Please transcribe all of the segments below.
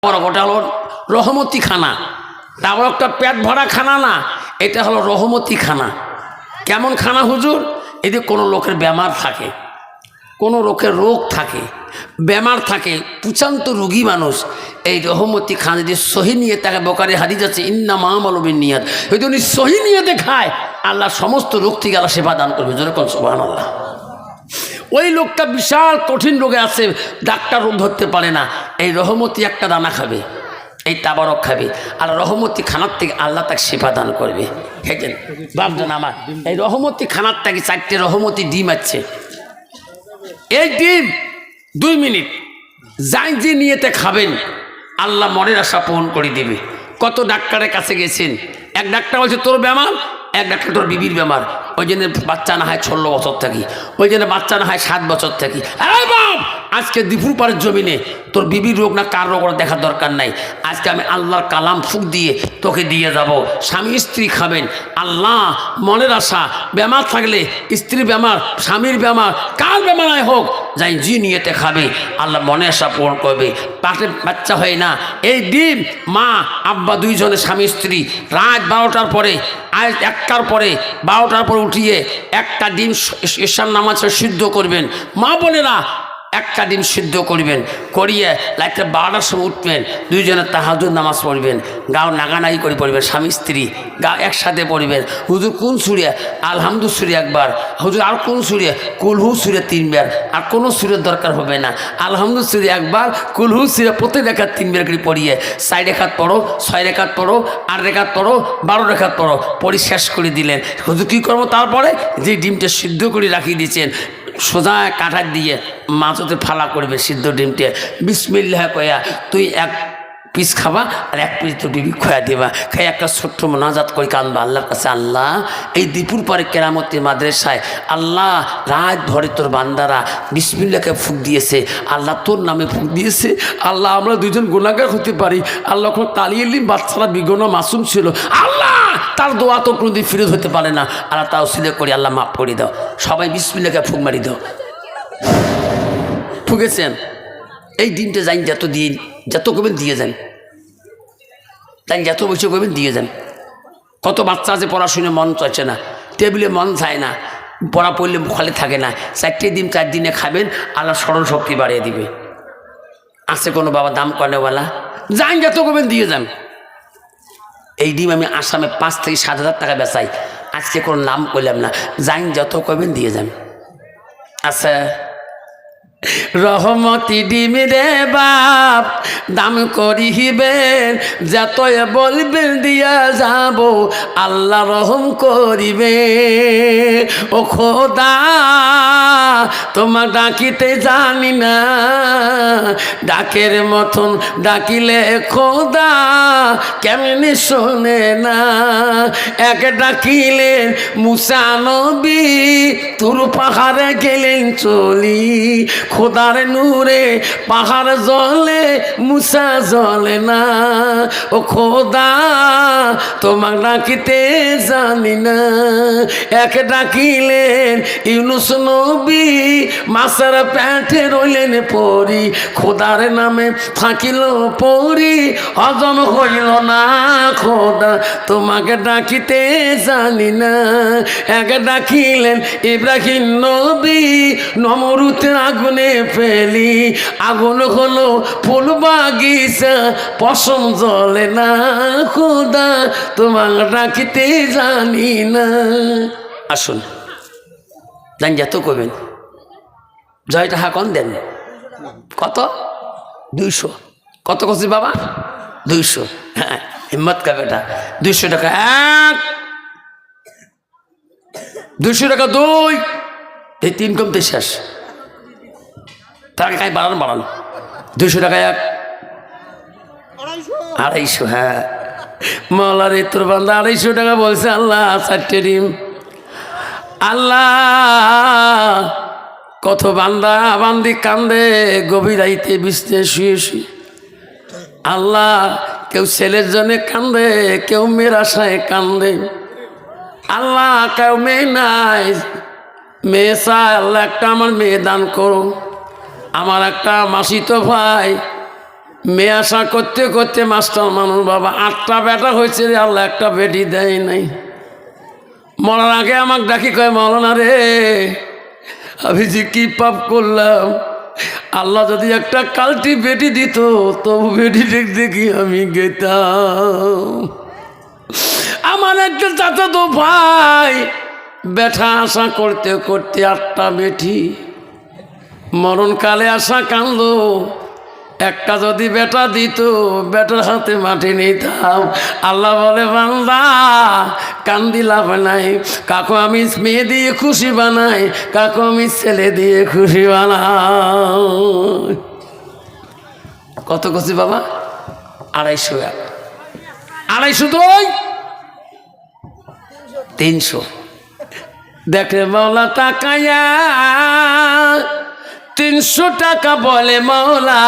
ওটা হলো রহমতি খানা। তারপর একটা পেট ভরা খানা না, এটা হলো রহমতি খানা। কেমন খানা হুজুর? এই যে কোনো লোকের বেমার থাকে, কোনো লোকের রোগ থাকে, বেমার থাকে, পুচান্ত রোগী মানুষ, এই রহমতি খান যদি সহি নিয়ে তাকে বোকারে হাদিস আছে ইন্নামা আমালুবিন নিয়াত, যদি উনি সহি নিয়ে দেখায় আল্লাহ সমস্ত রোগ থেকে আল্লাহ সেবা দান করবে। জোরে কোন সুবহানাল্লাহ। ওই লোকটা বিশাল কঠিন রোগে আছে, ডাক্তার রোগ ধরতে পারে না, এই রহমতি একটা দানা খাবে, এই তাবারক খাবে, আর রহমতি খানার থেকে আল্লাহ তাকে সেবা দান করবে। খেয়েছেন বাপজন আমার? এই রহমতি খানার থেকে 4টে রহমতি ডিম আছে। এই ডিম 2 মিনিট যাই যে নিয়েতে খাবেন আল্লাহ মনের আশা পূরণ করে দিবে। কত ডাক্তারের কাছে গেছেন, এক ডাক্তার বলছে তোর বেমার, এক ডাক্তার তোর বিবির বেমার, ওই জন্য বাচ্চা না হয় 16 বছর থাকি, ওই জন্য বাচ্চা না হয় 7 বছর থাকি। আরে বাপ, আজকে দিপুর পাড়ের জমিনে তোর বিবির রোগ না কার রোগ দেখার দরকার নাই, আজকে আমি আল্লাহর কালাম ফুক দিয়ে তোকে দিয়ে যাব। স্বামী স্ত্রী খাবেন, আল্লাহ মনের আশা, বেমার থাকলে স্ত্রীর বেমার, স্বামীর বেমার, কার বেমারায় হোক, যাই জি নিয়েতে খাবে আল্লাহ মনে আশা পূরণ করবে। পাটে বাচ্চা হয় না, এই ডিম মা আব্বা দুইজনে স্বামী স্ত্রী রাত 12টার পরে, আজ 1টার পরে, 12টার পরে উঠিয়ে একটা ডিম ঈশান নামাজে সিদ্ধ করবেন। মা বোনেরা একটা ডিম সিদ্ধ করবেন, করিয়ে রাত্রে 12টার সময় উঠবেন, দুইজনের তাহাজ্জুদ নামাজ পড়বেন, গাও নাগানাগি করে পড়বেন, স্বামী স্ত্রী গা একসাথে পড়বেন। হুজুর কোন সুরে? আলহামদু সুরে একবার, হুজুর আর কোন সুরে? কুলহু সুরে 3বার, আর কোনো সুরের দরকার হবে না, আলহামদু সুরে একবার, কুলহু সুরে প্রত্যেক রেখাত 3বার করে পড়িয়ে 4 রেখাত পড়ো, 6 রেখাত পড়ো, 8 রেখাত পড়ো, 12 রেখাত পড়ো, পড়ি শেষ করে দিলেন। হুজুর কী করবো? তারপরে যে ডিমটা সিদ্ধ করে রাখিয়ে দিয়েছেন সোজা কাঠার দিয়ে মাছতে ফালা করবে সিদ্ধ ডিমটে, বিসমিল্লাহ কয়া তুই 1 পিস খাবা আর 1 পিস তো ডিবি খোয়া দেবা, খাই একটা ছোট্ট মোনাজাত করে কাঁদবা আল্লাহর কাছে, আল্লাহ এই দীপুর পরে কেরামতি মাদ্রাসায় আল্লাহ রাত ভরে তোর বান্দারা বিসমিল্লাহকে ফুক দিয়েছে, আল্লাহ তোর নামে ফুক দিয়েছে, আল্লাহ আমরা দুজন গুনাহগার হতে পারি, আল্লাহ কোনো তালিয়ে বাচ্চারা বিগনা মাসুম ছিল, আল্লাহ তার দোয়া তো কোনোদিন ফিরত হতে পারে না, আল্লাহ তাও সিলে করি, আল্লাহ মাফ করে দাও। সবাই বিসমিল্লাহকে ফুক মারি দাও। ফুকেছেন? এই ডিমটা যাই যত দিয়ে যত করবেন দিয়ে যান, তাই যত বসে করবেন দিয়ে যান। কত বাচ্চা আছে পড়াশুনে মন চাইছে না, টেবিলে মন চায় না, পড়া পড়লে খালি থাকে না, 4টে ডিম 4 দিনে খাবেন, আল্লাহ স্মরণ শক্তি বাড়িয়ে দিবে। আছে কোনো বাবা দাম করেওয়ালা? যাই যত করবেন দিয়ে যান। এই ডিম আমি আসামে 5 থেকে 7 হাজার টাকা বেচাই, আজকে কোনো নাম করলাম না, যাই যত করবেন দিয়ে যান। আচ্ছা, রহমতি ডিম রে বাপ দাম করিবেন, যতই বলবেন দিয়া যাব আল্লাহ রহম করিবে। ও খোদা তোমার ডাকিতে জানি না, ডাকের মতন ডাকিলে খোদা কেমনে শোনে না। এক ডাকিলেন মুসা নবী তুর পাহাড়ে গেলেন চলি, খোদার নূরে পাহাড় জ্বলে মুসা জ্বলে না। ও খোদা তোমার ডাকিতে জানি না। এক ডাকিলেন ইউনুস নবী মাছের পেটে রইলেন পরি, খোদার নামে থাকিল পরি হজম হইল না, খোদা তোমাকে ডাকিতে জানি না। এক ডাকিলেন ইব্রাহিম নবী নমরুদের আগুনে ফেলি, আগুন হলো ফুল বাগিচা পশম জ্বলে না, খোদা তোমার ডাকিতে জানি না। আসুন জান যত করবেন, জয়টা হাকন দেন। কত? 200। কত করছি বাবা? 200। হ্যাঁ হিম্মত কা বেটা, 200 টাকা 1, 200 টাকা 2, এই 3 কমতে শেষ। টাকা কাই বাড়ান 200 টাকা 1, 250। হ্যাঁ মৌলার তোর বান্দা 250 টাকা বলছে। আল্লাহ 4টে ডিম, আল্লাহ কত বান্দা বান্দি কান্দে গভীর রাইতে বিছতে শুয়ে শুয়ে। আল্লাহ কেউ ছেলের জন্য কান্দে, কেউ মেয়ের আশায় কান্দে। আল্লাহ কেউ মেয়ে নাই, মেয়ে চায়, আল্লাহ একটা আমার মেয়ে দান করো। আমার একটা মাসিতো ভাই মেয়ে আশা করতে করতে মাস্টার মানুষ বাবা 8টা বেটা হয়েছে রে, আল্লাহ একটা বেটি দেয় নাই। মরার আগে আমাকে ডাকি কয় মৌলানা রে, আমি যে কি পাপ করলাম, আল্লাহ যদি একটা কালটি বেটি দিত তবু বেটি দেখি আমি গেতাম। আমার একটা চাচাতো ভাই বেটা আশা করতে করতে 8টা বেটি, মরণকালে আশা কান্দো, একটা যদি বেটা দিত বেটার হাতে মাটি নিতাম। আল্লাহ বলে বান্দা কান্দি লাভ নাই, কাকু আমি মেয়ে দিয়ে খুশি বানাই, কাকু আমি ছেলে দিয়ে খুশি বানাই। কত খুশি বাবা? 250 250 দই 300। দেখে মাওলা তাকায়া 300 টাকা বলে মাওলা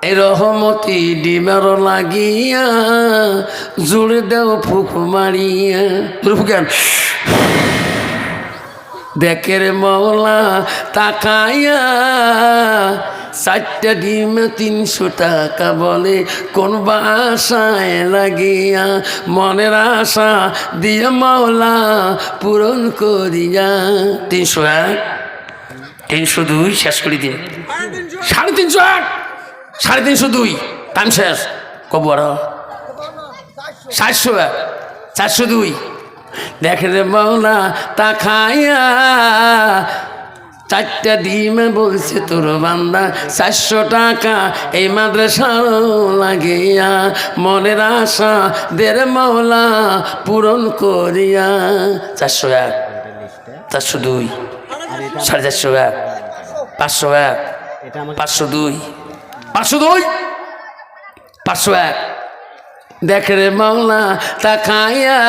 এই রহমতি ডিমের লাগিয়া জুড়ে দেও ফুক মারিয়া। ফুকেন দেখে রে মাওলা তাকায়া 4টা ডিমে 300 টাকা বলে কোন বাসায় লাগিয়া, মনের আশা দিয়ে মাওলা পূরণ করিয়া। 301 302 শেষ করে দিন। 350 350 টাইম শেষ। কব 401 402। দেখে রে মাওলা তাকায়া 4টা ডিমে বলছে তোর বান্দা 400 টাকা এই মাদ্রাসা লাগিয়া, মনের আশা দের মাওলা পূরণ করিয়া। 401 402 450 501 502 502 501। দেখে রে মাওলা তাকায়া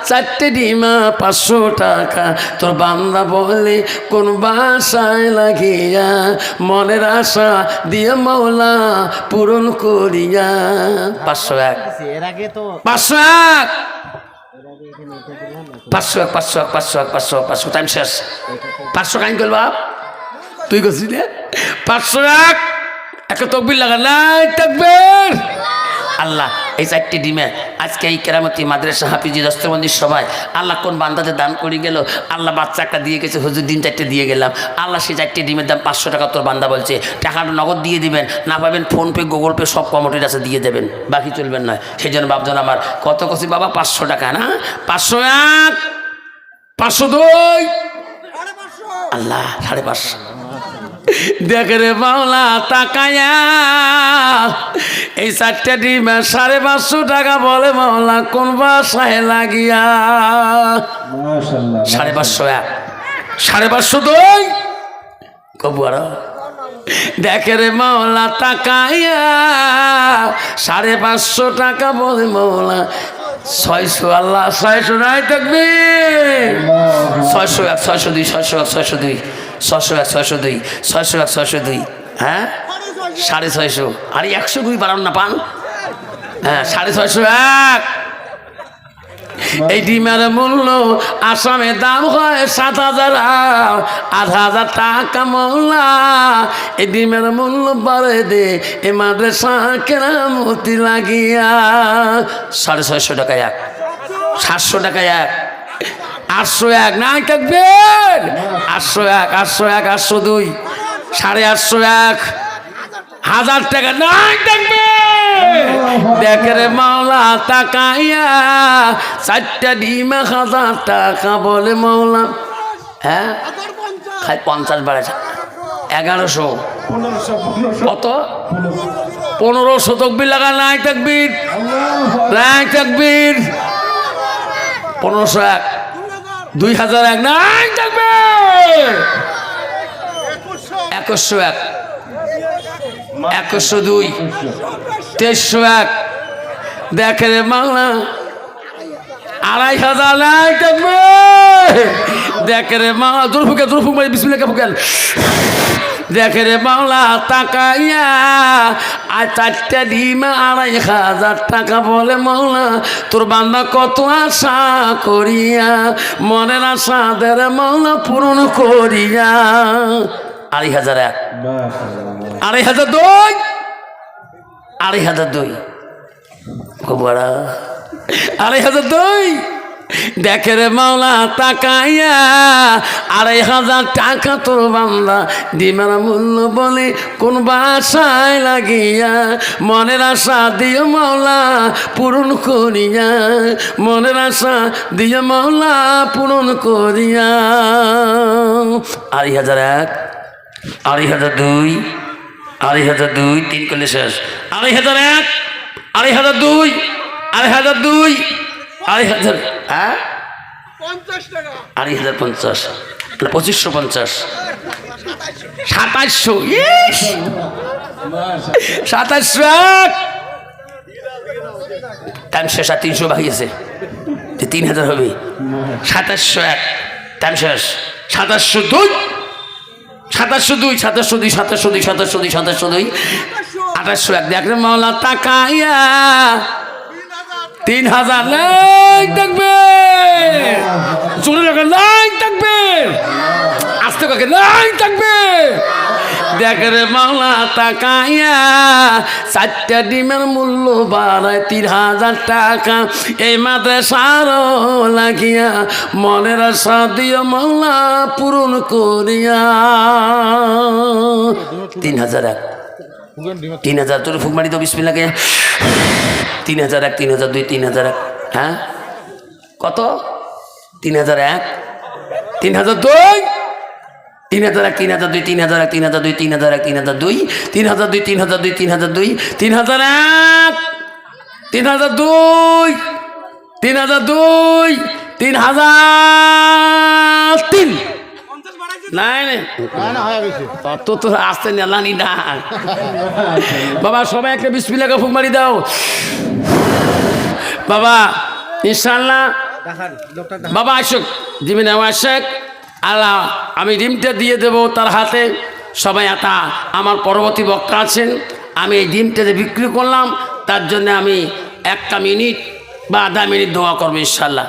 4টে ডিমা 500 টাকা তোর বান্দা বলে কোন বাসায় লাগিয়া, মনের আশা দিয়ে মাওলা পূরণ করিয়া। 501 501 501 501 501 500 টাইম শেষ। 500 কাইন করবা তুই করছিস না? 501 একটা তকবির লাগা নাই তাকবীর। আল্লাহ এই 4টি ডিমে আজকে এই কেরামতি মাদ্রাসা হাফিজি দস্তবন্দির সবাই আল্লাহ কোন বান্দাতে দান করে গেল, আল্লাহ বাচ্চা একটা দিয়ে গেছে, হুজুর দিন 4টে দিয়ে গেলাম। আল্লাহ সেই 4টি ডিমের দাম 500 টাকা তোর বান্দা বলছে, টাকাটা নগদ দিয়ে দিবেন, না পাবেন ফোনপে গুগল পে সব কমিটির আছে দিয়ে দেবেন, বাকি চলবেন না। সেই জন্য বাপজন আমার কত কছি বাবা 500 টাকা না? 501 502 আল্লাহ 550। দেখে রে মাওলা তাকায়া এই 4টা ডিমে 550 টাকা বলে মাওলা কোন বাসায় লাগিয়া। 550 552 কবু আর দেখে রে মাওলা তাকায়া 550 টাকা বলে মাওলা 600 আল্লাহ 600 নাই তাকবীর। 601 602 601 602 601 602 601 602 হ্যাঁ 650 আর 102 বাড়ান না পান। হ্যাঁ 651। এই ডিমের মূল্য আসামে দাম হয় 7000 8,000 টাকা মাওলা। এই ডিমের মূল্য বাড়ে দে এ মাদ্রাসা কেরামতি লাগিয়া। 650 টাকা 1 700 টাকা 1 801 নাই তাকবীর। 801 801 802 850 1000 টাকা নাই তাকবীর। দেখে রে মাওলা তাকাইয়া 4টা ডিমে 1000 টাকা বলে মাওলা। হ্যাঁ খাই 50 বাড়াছে 1100 কত 1500 তকবীর লাগা নাই তাকবীর নাই তাকবীর। 1501 2001 নাই তাকবীর। 2101 2102 2301 দেখে রে মাওলা 2500 নাই তাকবীর। দেখে রে মাওলা দুরফুকে মারি বিসমিল্লাহ ফুকেন। দেখে রে মাওলা তাকাইয়া আর 4টা ডিমে 2500 টাকা বলে মাওলা তোর বান্দা কত আশা করিয়া, মনের আশা দের মাওলা পূরণ করিয়া। 2501 2502 2,500 বাড়া 2,500 দেখে রে মাওলা তাকাইয়া 2,500 টাকা তোর বান্দা দিমার মূল্য বলে কোন বাসায় লাগিয়া মনের আশা দিও মাওলা পূরণ করিয়া মনের আশা দিও মাওলা পূরণ করিয়া 2,501 2,502 2,502 3 করলে শেষ 2,501 2,502 2,502 2,500 হ্যাঁ 2,550 2,550 2700 2700 টাইম শেষ আর 300 বাকি আছে 3,000 হবে 2701 টাইম শেষ 2702 2801 দেখলে মাওলা তাকাইয়া 3,000 লাইক থাকবে জোরে রাখে লাইক থাকবে আস্তে কাকে লাইক থাকবে দেখে রে মাওলা তাকাইয়া 4টা ডিমের মূল্য বাড়ায় 3,000 টাকা এই মাদ্রাসার লাগিয়া মনের আশা দিও মাওলা পূরণ করিয়া 3,001 3,000 তোর ফুক মারি তো বিসমিল্লাহকে 3,001 3,002 3,001 হ্যাঁ কত 3,001 3,002 3,001 3,002 3,001 3,002 3,001 3,002 3,002 3,002 3,002 3,001 3,002 3,002 3,003 নাই তত তো আসতে নেলানি না বাবা সবাই একটা বিসমিল্লাহকে ফুক মারি দাও বাবা ইনশাআল্লাহ বাবা আশোক জিমিন আশোক আল্লাহ আমি ডিমটা দিয়ে দেব তার হাতে সবাই আমার পরবর্তী বক্তা আছেন আমি এই ডিমটা যে বিক্রি করলাম তার জন্য আমি 1 মিনিট বা আধা মিনিট দোয়া করবো ইনশাআল্লাহ